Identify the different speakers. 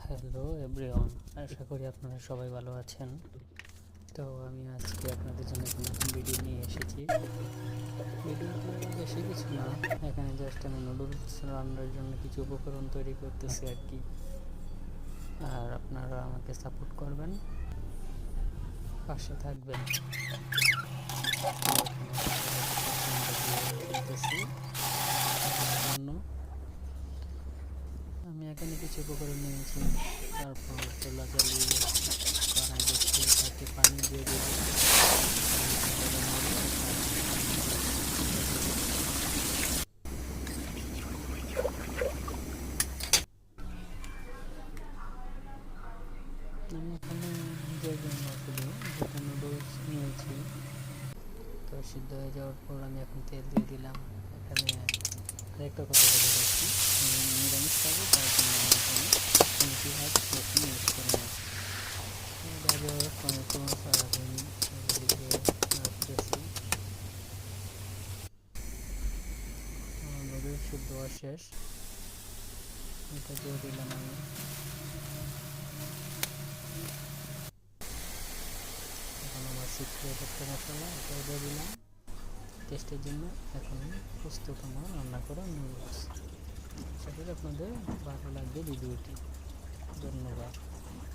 Speaker 1: Hello everyone, আশা করি আপনারা সবাই ভালো আছেন। তো আমি আজকে আপনাদের জন্য একটা নতুন ভিডিও নিয়ে এসেছি। ভিডিওতে বেশি কিছু না, এখানে জাস্ট আমি নুডলস রান্নার জন্য কিছু উপকরণ তৈরি করতেছি আর কি। আর আপনারা আমাকে সাপোর্ট করবেন, পাশে থাকবেন। আমি এখানে কিছু উপকরণ নিয়েছি, তারপর চুলা জ্বালিয়ে কড়াই বসিয়ে তাতে পানি দিয়ে দেব। আমি এখানে যেটা নুডলস নিয়েছি, তো সিদ্ধ হয়ে যাওয়ার পর আমি এখন তেল দিয়ে দিলাম। এখানে আরেকটা কথা বলে রাখছি, নিরামিষ খাবো, তার জন্য আমি এখানে পেঁয়াজ রসুন ইউজ করে নিয়েছি। গাজর টমেটো সয়াবিন এগুলিকে রাখতেছি। নুডলস সিদ্ধ হওয়া শেষ, এটা দিয়ে দিলাম আমি। এখন আমার সিক্রেট একটা মশলা, এটাও দিয়ে দিলাম টেস্টের জন্য। এখন প্রস্তুত আমার রান্না করা নুডলস। আশা করি আপনাদের ভালো লাগবে ভিডিওটি। ধন্যবাদ।